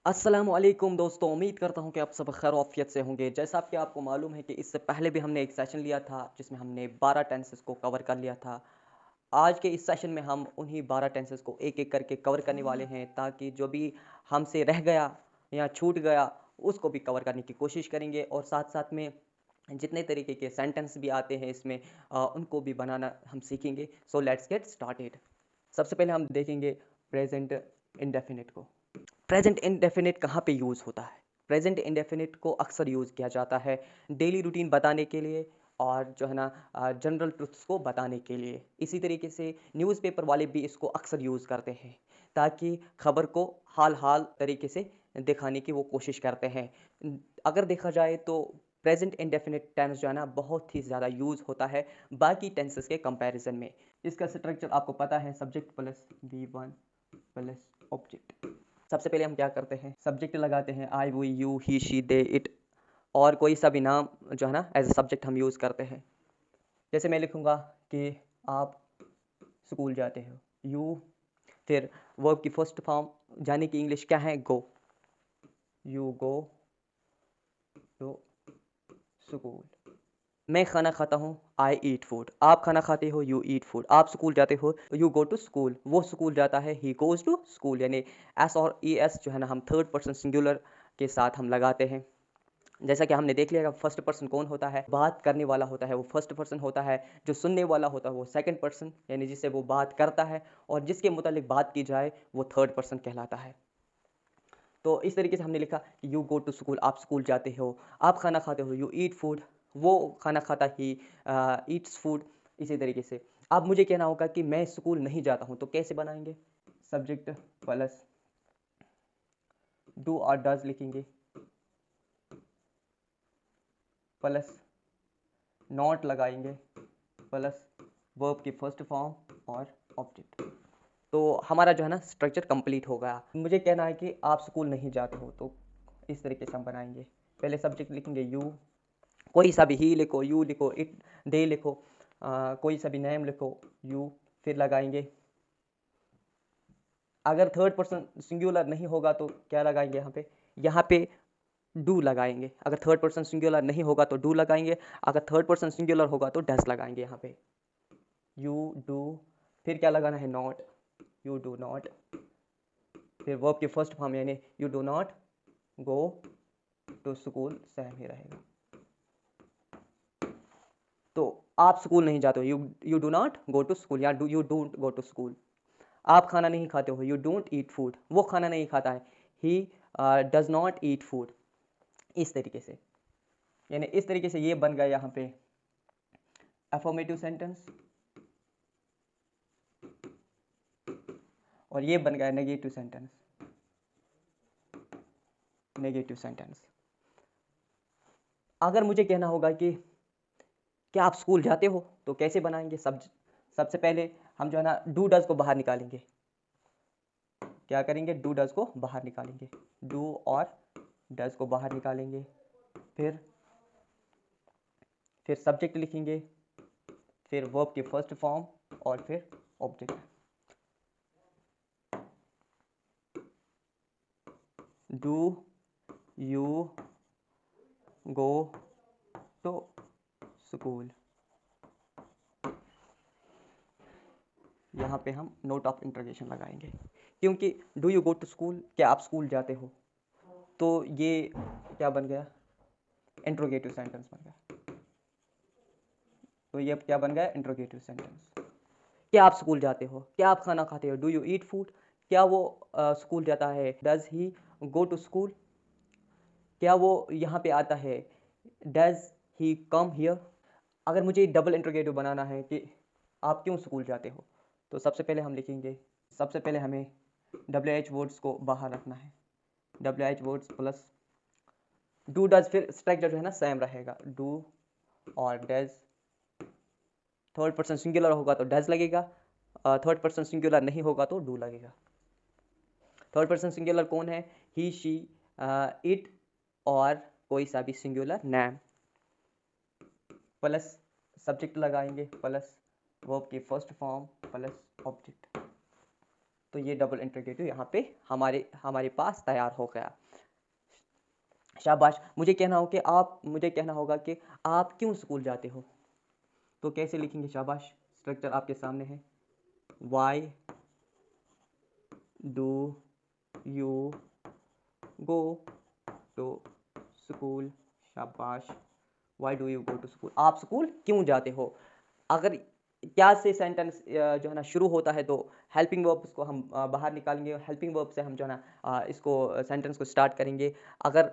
अस्सलामुअलैकुम दोस्तों, उम्मीद करता हूँ कि आप सब खैर आफियत से होंगे। जैसा कि आपको मालूम है कि इससे पहले भी हमने एक सेशन लिया था जिसमें हमने 12 टेंसेस को कवर कर लिया था। आज के इस सेशन में हम उन्हीं 12 टेंसेस को एक एक करके कवर करने वाले हैं, ताकि जो भी हमसे रह गया या छूट गया उसको भी कवर करने की कोशिश करेंगे, और साथ साथ में जितने तरीके के सेंटेंस भी आते हैं इसमें उनको भी बनाना हम सीखेंगे। So let's get started. सबसे पहले हम देखेंगे प्रेजेंट इंडेफिनिट को। प्रेजेंट इंडेफिनिट कहाँ पे यूज़ होता है? प्रेजेंट इंडेफिनिट को अक्सर यूज़ किया जाता है डेली रूटीन बताने के लिए, और जो है ना जनरल ट्रुथ्स को बताने के लिए। इसी तरीके से न्यूज़पेपर वाले भी इसको अक्सर यूज़ करते हैं, ताकि खबर को हाल हाल तरीके से दिखाने की वो कोशिश करते हैं। अगर देखा जाए तो प्रेजेंट इंडेफिनिट टेंस जो है ना बहुत ही ज़्यादा यूज़ होता है बाकी टेंसेस के कंपैरिजन में। इसका स्ट्रक्चर आपको पता है, subject plus V one plus object. सबसे पहले हम क्या करते हैं, सब्जेक्ट लगाते हैं, I we you he she they it, और कोई सा भी नाम जो है ना एज ए सब्जेक्ट हम यूज़ करते हैं। जैसे मैं लिखूँगा कि आप स्कूल जाते हो, यू, फिर वर्ब की फर्स्ट फॉर्म जाने की इंग्लिश क्या है, गो, यू गो टू स्कूल। मैं खाना खाता हूँ, आई ईट फूड। आप खाना खाते हो, यू ईट फूड। आप स्कूल जाते हो, यू गो टू स्कूल। वो स्कूल जाता है, ही गोज़ टू स्कूल। यानी एस और ई एस जो है ना हम थर्ड पर्सन सिंगुलर के साथ हम लगाते हैं। जैसा कि हमने देख लिया, फर्स्ट पर्सन कौन होता है, बात करने वाला होता है वो फर्स्ट पर्सन होता है, जो सुनने वाला होता है वो सेकंड पर्सन, यानी जिससे वो बात करता है और जिसके मुतालिक बात की जाए वो थर्ड पर्सन कहलाता है। तो इस तरीके से हमने लिखा कि यू गो टू स्कूल, आप स्कूल जाते हो। आप खाना खाते हो, यू ईट फूड। वो खाना खाता ही ईट्स फूड। इसी तरीके से अब मुझे कहना होगा कि मैं स्कूल नहीं जाता हूँ, तो कैसे बनाएंगे, सब्जेक्ट प्लस डू और डज लिखेंगे, प्लस नॉट लगाएंगे, प्लस वर्ब की फर्स्ट फॉर्म और ऑब्जेक्ट। तो हमारा जो है ना स्ट्रक्चर कंप्लीट हो गया। मुझे कहना है कि आप स्कूल नहीं जाते हो, तो इस तरीके से हम बनाएंगे। पहले सब्जेक्ट लिखेंगे यू, कोई सा भी, ही लिखो, यू लिखो, इट, दे लिखो, कोई सा भी नेम लिखो, यू, फिर लगाएंगे। अगर थर्ड पर्सन सिंगुलर नहीं होगा तो क्या लगाएंगे, यहाँ पे डू लगाएंगे। अगर थर्ड पर्सन सिंगुलर नहीं होगा तो डू लगाएंगे। अगर थर्ड पर्सन सिंगुलर होगा तो डस लगाएंगे यहाँ पे, यू डू। फिर क्या लगाना है, नॉट, यू डू नॉट। फिर वर्ब की फर्स्ट फॉर्म यानी you do not go to school, same ही रहेगा। तो आप स्कूल नहीं जाते हो, you do not go to school, या you don't go to school. आप खाना नहीं खाते हो, यू डोंट ईट फूड। वो खाना नहीं खाता है, he does not eat food. इस तरीके से, यानी इस तरीके से ये बन गया यहाँ पे अफर्मेटिव सेंटेंस, और ये बन गया नेगेटिव सेंटेंस। नेगेटिव सेंटेंस अगर मुझे कहना होगा कि क्या आप स्कूल जाते हो, तो कैसे बनाएंगे, सबसे पहले हम जो है ना डू डज को बाहर निकालेंगे। क्या करेंगे, डू डज को बाहर निकालेंगे, डू और डज को बाहर निकालेंगे। फिर सब्जेक्ट लिखेंगे, फिर वर्ब की फर्स्ट फॉर्म और फिर object. Do you go to school. यहाँ पे हम नोट ऑफ इंटरोगेशन लगाएंगे, क्योंकि do you go to school, क्या आप स्कूल जाते हो, तो ये क्या बन गया, इंट्रोगेटिव सेंटेंस बन गया। तो ये क्या बन गया, इंट्रोगेटिव सेंटेंस। क्या आप स्कूल जाते हो, क्या आप खाना खाते हो, डू यू ईट फूड। क्या वो स्कूल जाता है, does he go to school. क्या वो यहाँ पे आता है, डज ही कम हियर। अगर मुझे डबल इंट्रोगेटिव बनाना है कि आप क्यों स्कूल जाते हो, तो सबसे पहले हम लिखेंगे, सबसे पहले हमें WH वर्ड्स को बाहर रखना है, WH words plus do does. फिर स्ट्रक्चर जो है ना सेम रहेगा, डू और डज। थर्ड पर्सन सिंगुलर होगा तो डज लगेगा, थर्ड पर्सन सिंगुलर नहीं होगा तो डू लगेगा। थर्ड पर्सन सिंगुलर कौन है, ही शी इट और कोई सा भी सिंगुलर नेम, प्लस सब्जेक्ट लगाएंगे, प्लस वर्ब की फर्स्ट फॉर्म प्लस ऑब्जेक्ट। तो ये डबल इंटरोगेटिव यहाँ पे हमारे पास तैयार हो गया। शाबाश। मुझे कहना होगा कि आप क्यों स्कूल जाते हो, तो कैसे लिखेंगे? शाबाश, स्ट्रक्चर आपके सामने है। Why do you go to school. शाबाश। Why do you go to school, आप स्कूल क्यों जाते हो। अगर क्या से सेंटेंस जो है ना शुरू होता है तो हेल्पिंग वर्ब्स को हम बाहर निकालेंगे, हेल्पिंग वर्ब से हम जो है ना इसको सेंटेंस को स्टार्ट करेंगे। अगर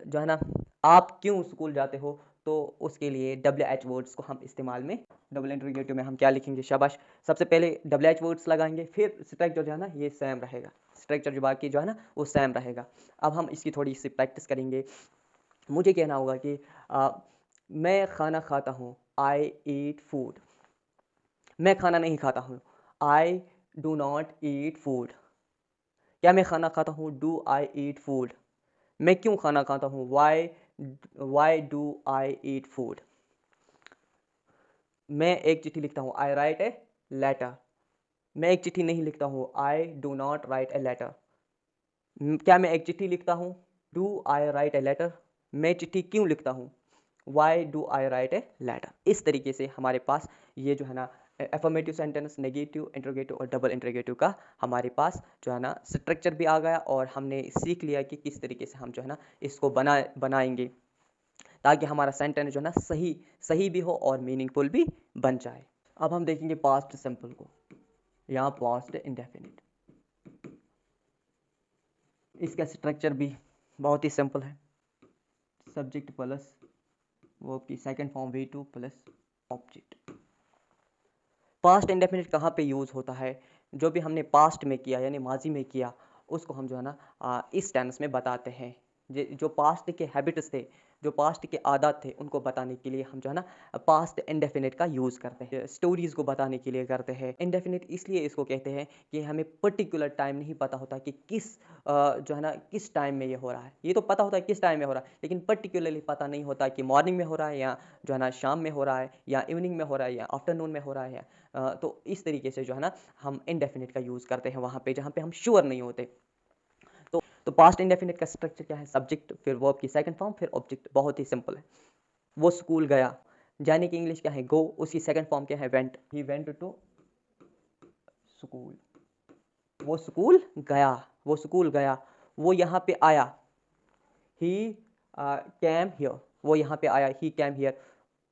जो है ना आप क्यों स्कूल जाते हो तो उसके लिए WH वर्ड्स को हम इस्तेमाल में, डबल इंटरोगेटिव में हम क्या लिखेंगे? शाबाश। सबसे पहले WH वर्ड्स लगाएंगे, फिर स्ट्रक्चर जो है ना ये सेम रहेगा, स्ट्रक्चर जो बाकी जो है ना वो सेम रहेगा। अब हम इसकी थोड़ी सी प्रैक्टिस करेंगे। मुझे कहना होगा कि मैं खाना खाता हूँ, आई ईट फूड। मैं खाना नहीं खाता हूँ, I do not eat food. क्या मैं खाना खाता हूँ? Do I eat food. मैं क्यों खाना खाता हूँ? Why do I eat food. मैं एक चिट्ठी लिखता हूँ, आई राइट ए लेटर। मैं एक चिट्ठी नहीं लिखता हूँ, I do not write a letter. क्या मैं एक चिट्ठी लिखता हूँ? Do I write a letter. मैं चिट्ठी क्यों लिखता हूँ? Why do I write a letter. इस तरीके से हमारे पास ये जो है ना एफर्मेटिव सेंटेंस, नेगेटिव, इंट्रोगेटिव और डबल इंट्रोगेटिव का हमारे पास जो है ना स्ट्रक्चर भी आ गया, और हमने सीख लिया कि किस तरीके से हम जो है ना इसको बनाएंगे ताकि हमारा सेंटेंस जो है ना सही भी हो और मीनिंगफुल भी बन जाए। अब हम देखेंगे पास्ट सिंपल को, यहाँ पास्ट इंडेफिनिट। इसका स्ट्रक्चर भी बहुत ही सिंपल है। सब्जेक्ट प्लस वर्ब की second form V2 plus object. Past indefinite कहाँ पे यूज़ होता है? जो भी हमने पास्ट में किया यानी माजी में किया उसको हम जो है ना इस टेंस में बताते हैं। जो पास्ट के हैबिट्स थे, जो पास्ट के आदत थे, उनको बताने के लिए हम जो है ना पास्ट इंडेफिनिट का यूज़ करते हैं। स्टोरीज़ को बताने के लिए करते हैं। इंडेफिनिट इसलिए इसको कहते हैं कि हमें पर्टिकुलर टाइम नहीं पता होता कि जो है ना किस टाइम में ये हो रहा है। ये तो पता होता है किस टाइम में हो रहा है, लेकिन पर्टिकुलरली पता नहीं होता कि मॉर्निंग में हो रहा है या जो है ना शाम में हो रहा है या इवनिंग में हो रहा है या आफ्टरनून में हो रहा है। तो इस तरीके से जो है ना हम इंडेफिनिट का यूज़ करते हैं वहाँ पे जहाँ पे हम श्योर नहीं होते। तो पास्ट इंडेफिनिट का स्ट्रक्चर क्या है? सब्जेक्ट, फिर वर्ब की सेकंड फॉर्म, फिर ऑब्जेक्ट। बहुत ही सिंपल है। वो स्कूल गया, जाने की इंग्लिश क्या है? गो। उसकी सेकंड फॉर्म क्या है? Went. He went to school. वो स्कूल गया, वो स्कूल गया। वो यहाँ पे आया, ही कैम हियर। वो यहाँ पे आया, ही कैम हियर।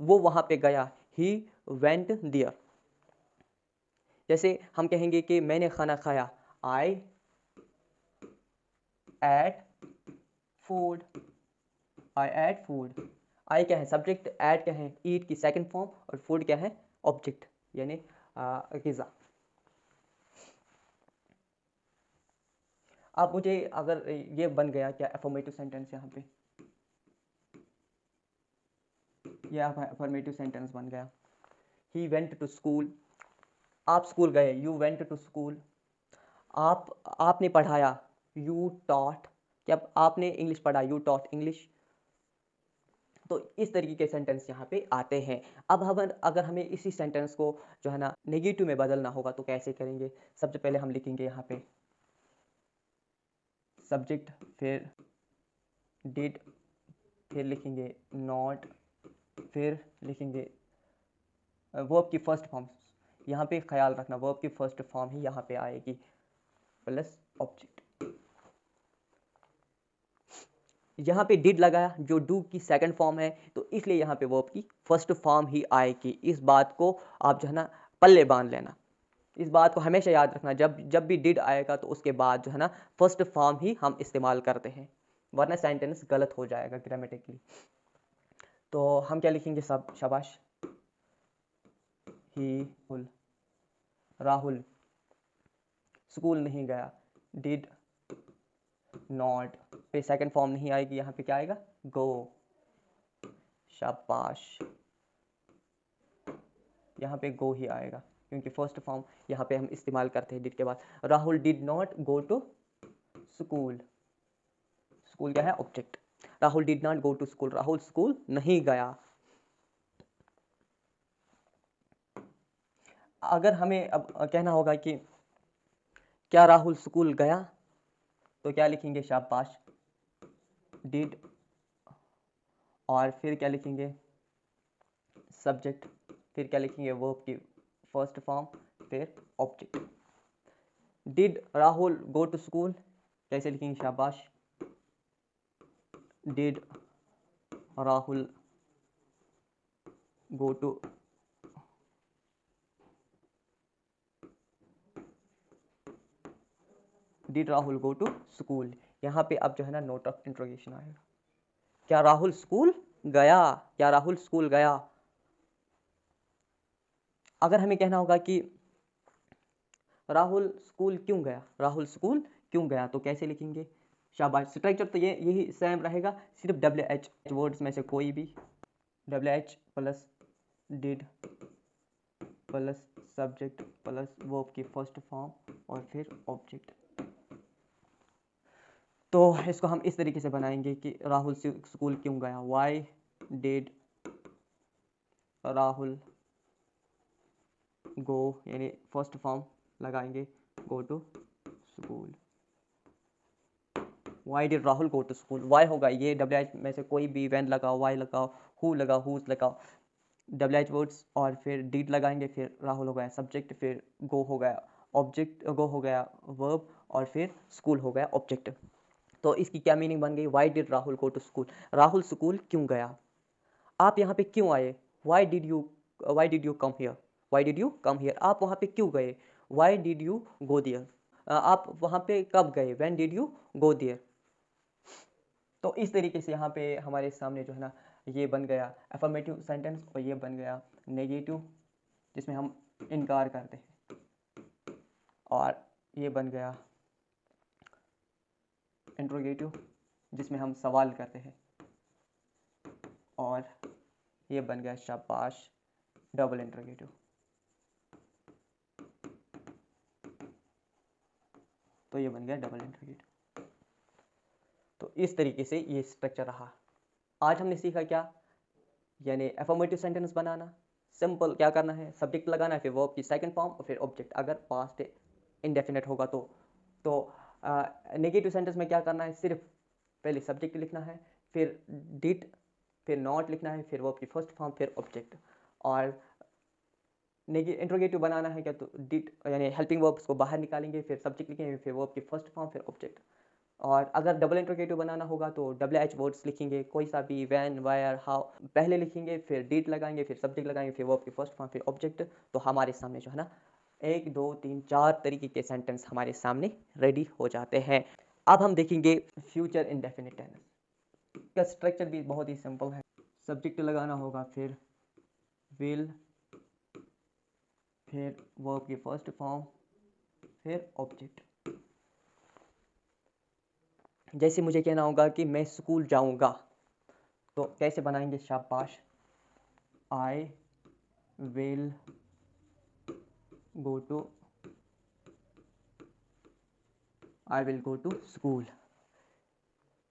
वो वहाँ पे गया, ही वेंट देयर। जैसे हम कहेंगे कि मैंने खाना खाया, आई एट फूड। आई एट फूड। आई क्या है? सब्जेक्ट। एट क्या है? ईट की सेकंड फॉर्म। और फूड क्या है? ऑब्जेक्ट यानी गिज़ा। अब मुझे अगर ये बन गया क्या अफर्मेटिव सेंटेंस, यहाँ पे ये अफर्मेटिव सेंटेंस बन गया। He went to school. आप स्कूल गए, यू वेंट टू स्कूल। आपने पढ़ाया, यू टॉट। क्या आपने इंग्लिश पढ़ा? You taught English. तो इस तरीके के सेंटेंस यहाँ पे आते हैं। अब हम अगर हमें इसी सेंटेंस को जो है ना नेगेटिव में बदलना होगा तो कैसे करेंगे? सबसे पहले हम लिखेंगे यहाँ पे सब्जेक्ट, फिर डिड, फिर लिखेंगे नॉट, फिर लिखेंगे वर्ब की फर्स्ट फॉर्म। यहाँ पे ख्याल रखना वर्ब की फर्स्ट फॉर्म ही यहाँ पे आएगी प्लस ऑब्जेक्ट। यहाँ पे डिड लगाया जो डू की सेकंड फॉर्म है, तो इसलिए यहाँ पे वर्ब की फर्स्ट फॉर्म ही आएगी। इस बात को आप जो है ना पल्ले बांध लेना, इस बात को हमेशा याद रखना। जब भी डिड आएगा तो उसके बाद जो है ना फर्स्ट फॉर्म ही हम इस्तेमाल करते हैं, वरना सेंटेंस गलत हो जाएगा ग्रामेटिकली। तो हम क्या लिखेंगे? सब शाबाश। ही राहुल स्कूल नहीं गया, डिड नॉट। पे सेकंड फॉर्म नहीं आएगी, यहाँ पे क्या आएगा? गो। शाबाश। यहाँ पे गो ही आएगा क्योंकि फर्स्ट फॉर्म यहाँ पे हम इस्तेमाल करते हैं डिड के बाद। Rahul did not go to school. School क्या है? Object. Rahul did not go to school. Rahul school नहीं गया। अगर हमें अब कहना होगा कि क्या राहुल स्कूल गया? तो क्या लिखेंगे? शाबाश, डिड, और फिर क्या लिखेंगे? सब्जेक्ट, फिर क्या लिखेंगे? वर्ब की फर्स्ट फॉर्म, फिर object. Did Rahul go to school, कैसे लिखेंगे? शाबाश, did Rahul go to, did Rahul go to school. यहाँ पे अब जो है ना नोट ऑफ इंट्रोगेशन आएगा। क्या राहुल स्कूल गया? क्या राहुल स्कूल गया? अगर हमें कहना होगा कि राहुल स्कूल क्यों गया, राहुल स्कूल क्यों गया, तो कैसे लिखेंगे? शाबाश, स्ट्रक्चर तो ये यही सेम रहेगा, सिर्फ WH वर्ड्स में से कोई भी, WH plus did plus subject plus verb की फर्स्ट फॉर्म और फिर ऑब्जेक्ट। तो इसको हम इस तरीके से बनाएंगे कि राहुल स्कूल क्यों गया, वाई डिड राहुल गो, यानी फर्स्ट फॉर्म लगाएंगे go to school. Why did Rahul go to school, why होगा ये WH में से कोई भी, वैन लगाओ, वाई लगाओ, हु लगाओ, हुज लगाओ, WH वर्ड्स, और फिर डिड लगाएंगे, फिर राहुल हो गया सब्जेक्ट, फिर गो हो गया ऑब्जेक्ट, गो हो गया वर्ब, और फिर स्कूल हो गया ऑब्जेक्ट। तो इसकी क्या मीनिंग बन गई? Why did Rahul go to school, Rahul school क्यों गया। आप यहाँ पे क्यों आए? Why did you come here, why did you come here. आप वहाँ पे क्यों गए? Why did you go there. आप वहाँ पे कब गए? When did you go there. तो इस तरीके से यहाँ पे हमारे सामने जो है ना ये बन गया अफर्मेटिव सेंटेंस, और ये बन गया नेगेटिव जिसमें हम इनकार करते हैं, और ये बन गया इंट्रोगेटिव जिसमें हम सवाल करते हैं, और ये बन गया शाबाश डबल इंट्रोगेटिव। तो ये बन गया डबल इंट्रोगेटिव। तो इस तरीके से ये स्ट्रक्चर रहा। आज हमने सीखा क्या? यानी अफर्मेटिव सेंटेंस बनाना। सिंपल क्या करना है? सब्जेक्ट लगाना है, फिर वर्ब की सेकंड फॉर्म और फिर ऑब्जेक्ट, अगर पास्ट इंडेफिनिट होगा तो नेगेटिव सेंटेंस में क्या करना है? सिर्फ पहले सब्जेक्ट लिखना है, फिर डिड, फिर नॉट लिखना है, फिर वर्ब की फर्स्ट फॉर्म, फिर ऑब्जेक्ट। और इंट्रोगेटिव बनाना है क्या? तो डिड यानी हेल्पिंग वर्ब्स को बाहर निकालेंगे, फिर सब्जेक्ट लिखेंगे, फिर वर्ब की फर्स्ट फॉर्म, फिर ऑब्जेक्ट। और अगर डबल इंट्रोगेटिव बनाना होगा तो WH वर्ड्स लिखेंगे, कोई सा भी, व्हेन, वायर, हाउ, पहले लिखेंगे, फिर डिड लगाएंगे, फिर सब्जेक्ट लगाएंगे, फिर वर्ब की फर्स्ट फॉर्म, फिर ऑब्जेक्ट। तो हमारे सामने जो है ना 1 2 3 4 तरीके के सेंटेंस हमारे सामने रेडी हो जाते हैं। अब हम देखेंगे फ्यूचर इंडेफिनिट टेंस का स्ट्रक्चर भी बहुत ही सिंपल है। सब्जेक्ट लगाना होगा, फिर विल, फिर वर्ब की फर्स्ट फॉर्म, फिर ऑब्जेक्ट। जैसे मुझे कहना होगा कि मैं स्कूल जाऊंगा, तो कैसे बनाएंगे? शाबाश, I will go to, I will go to school.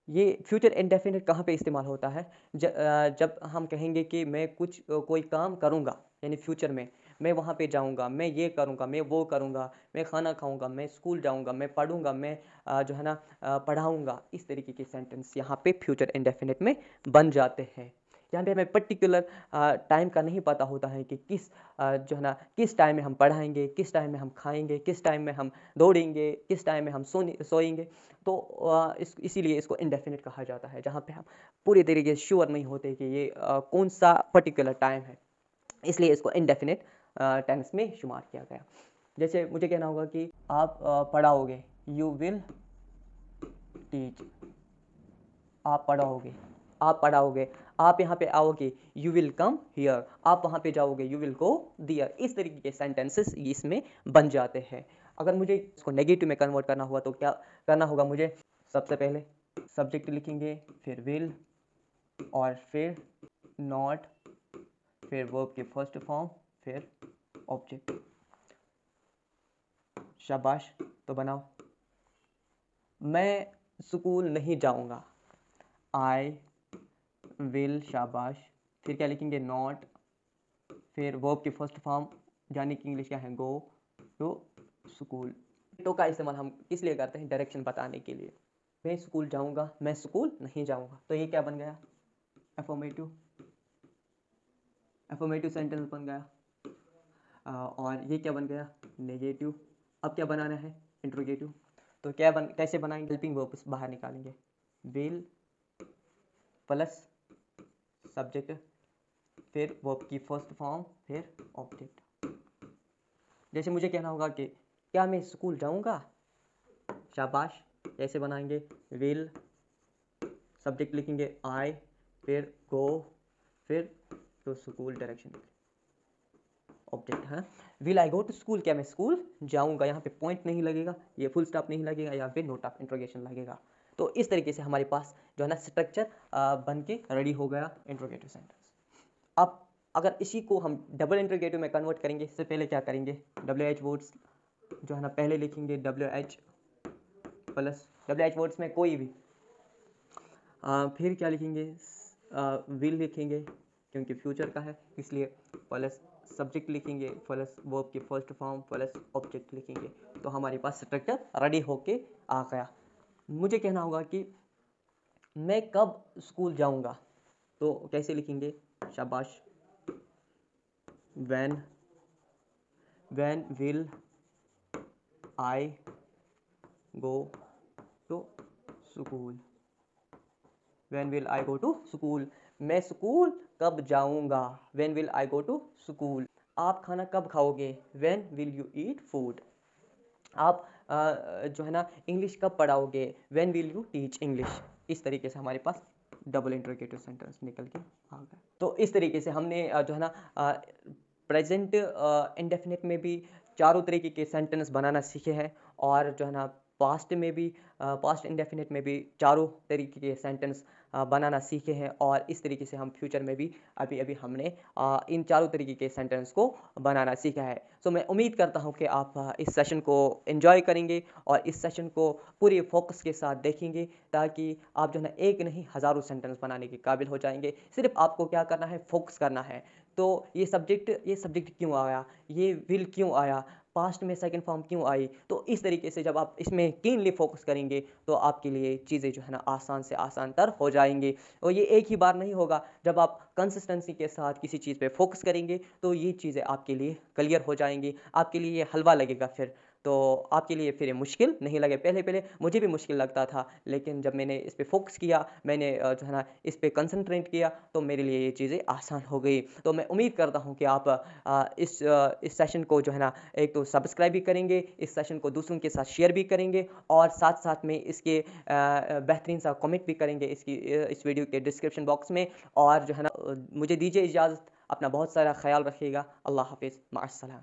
ये फ्यूचर इंडेफिनिट कहाँ पे इस्तेमाल होता है? जब हम कहेंगे कि मैं कोई काम करूँगा, यानी फ्यूचर में मैं वहाँ पे जाऊँगा, मैं ये करूँगा, मैं वो करूँगा, मैं खाना खाऊँगा, मैं स्कूल जाऊँगा, मैं पढ़ूँगा, मैं जो है ना पढ़ाऊँगा। इस तरीके के सेंटेंस यहाँ पे फ्यूचर इंडेफिनिट में बन जाते हैं। यहाँ पे हमें पर्टिकुलर टाइम का नहीं पता होता है कि जो है ना किस टाइम में हम पढ़ाएंगे, किस टाइम में हम खाएंगे, किस टाइम में हम दौड़ेंगे, किस टाइम में हम सोएंगे। तो इसीलिए इसको इंडेफिनिट कहा जाता है, जहाँ पे हम पूरी तरीके से श्योर नहीं होते कि ये कौन सा पर्टिकुलर टाइम है, इसलिए इसको इंडेफिनिट टेंस में शुमार किया गया। जैसे मुझे कहना होगा कि आप पढ़ाओगे, यू विल टीच। आप पढ़ाओगे, आप पढ़ाओगे। आप यहाँ पे आओगे, यू विल कम हियर। आप वहाँ पे जाओगे, यू विल गो दियर। इस तरीके के सेंटेंसेस इसमें बन जाते हैं। अगर मुझे इसको नेगेटिव में कन्वर्ट करना हुआ तो क्या करना होगा मुझे? सबसे पहले सब्जेक्ट लिखेंगे, फिर विल, और फिर नॉट, फिर वर्ब की फर्स्ट फॉर्म, फिर ऑब्जेक्ट। शाबाश, तो बनाओ। मैं स्कूल नहीं जाऊंगा, आई विल, शाबाश। फिर क्या लिखेंगे? नॉट, फिर वर्ब की फर्स्ट फॉर्म, यानी कि इंग्लिश क्या है? Go to school. तो का इस्तेमाल हम किस लिए करते हैं? डायरेक्शन बताने के लिए। मैं स्कूल जाऊंगा, मैं स्कूल नहीं जाऊंगा, तो ये क्या बन गया? एफर्मेटिव, एफर्मेटिव सेंटेंस बन गया। और ये क्या बन गया? नेगेटिव। अब क्या बनाना है? इंट्रोगेटिव। तो कैसे बनाएंगे? हेल्पिंग वर्ब बाहर निकालेंगे। विल प्लस सब्जेक्ट, फिर वर्ब की फर्स्ट फॉर्म, फिर ऑब्जेक्ट। जैसे मुझे कहना होगा कि क्या मैं स्कूल जाऊंगा? शाबाश। कैसे बनाएंगे? विल, सब्जेक्ट लिखेंगे आई, फिर गो, फिर तो स्कूल डायरेक्शन ऑब्जेक्ट है। Will I go to school, क्या मैं स्कूल जाऊंगा? यहाँ पे पॉइंट नहीं लगेगा, ये फुल स्टॉप नहीं लगेगा, यहाँ पे नोट ऑफ इंट्रोगेशन लगेगा। तो इस तरीके से हमारे पास जो है ना स्ट्रक्चर बन के रेडी हो गया इंट्रोगेटिव सेंटेंस। अब अगर इसी को हम डबल इंट्रोगेटिव में कन्वर्ट करेंगे, इससे पहले क्या करेंगे? WH वर्ड्स जो है ना पहले लिखेंगे WH प्लस WH वर्ड्स में कोई भी, फिर क्या लिखेंगे? विल लिखेंगे क्योंकि फ्यूचर का है इसलिए, प्लस सब्जेक्ट लिखेंगे, प्लस वर्ब की फर्स्ट फॉर्म, प्लस ऑब्जेक्ट लिखेंगे। तो हमारे पास स्ट्रक्चर रेडी होके आ गया। मुझे कहना होगा कि मैं कब स्कूल जाऊंगा, तो कैसे लिखेंगे? शाबाश। when will I go to school? when will I go to school? मैं स्कूल कब जाऊंगा? when will I go to school? आप खाना कब खाओगे? when will you eat food? आप जो है ना इंग्लिश कब पढ़ाओगे? when will you teach English? इस तरीके से हमारे पास डबल इंट्रोगेटिव सेंटेंस निकल के आ गया। तो इस तरीके से हमने जो है ना प्रेजेंट इंडेफिनिट में भी चारों तरीके के सेंटेंस बनाना सीखे हैं, और जो है ना पास्ट में भी पास्ट इंडेफिनिट में भी चारों तरीके के सेंटेंस बनाना सीखे हैं, और इस तरीके से हम फ्यूचर में भी अभी अभी हमने इन चारों तरीके के सेंटेंस को बनाना सीखा है। सो मैं उम्मीद करता हूं कि आप इस सेशन को एंजॉय करेंगे और इस सेशन को पूरे फोकस के साथ देखेंगे, ताकि आप जो है ना एक नहीं हज़ारों सेंटेंस बनाने के काबिल हो जाएंगे। सिर्फ आपको क्या करना है? फोकस करना है। तो ये सब्जेक्ट क्यों आया, ये विल क्यों आया, पास्ट में सेकंड फॉर्म क्यों आई, तो इस तरीके से जब आप इसमें कीनली फोकस करेंगे तो आपके लिए चीज़ें जो है ना आसान से आसान तर हो जाएंगी। और ये एक ही बार नहीं होगा, जब आप कंसिस्टेंसी के साथ किसी चीज़ पे फोकस करेंगे तो ये चीज़ें आपके लिए क्लियर हो जाएंगी, आपके लिए ये हलवा लगेगा फिर, तो आपके लिए फिर ये मुश्किल नहीं लगे। पहले पहले मुझे भी मुश्किल लगता था, लेकिन जब मैंने इस पे फोकस किया, मैंने जो है ना इस पे कंसंट्रेट किया, तो मेरे लिए ये चीज़ें आसान हो गई। तो मैं उम्मीद करता हूँ कि आप इस सेशन को जो है ना एक तो सब्सक्राइब भी करेंगे, इस सेशन को दूसरों के साथ शेयर भी करेंगे, और साथ साथ में इसके बेहतरीन सा कमेंट भी करेंगे इस वीडियो के डिस्क्रिप्शन बॉक्स में। और जो है ना मुझे दीजिए इजाज़त, अपना बहुत सारा ख्याल रखिएगा। अल्लाह हाफिज़, माअस्सलाम।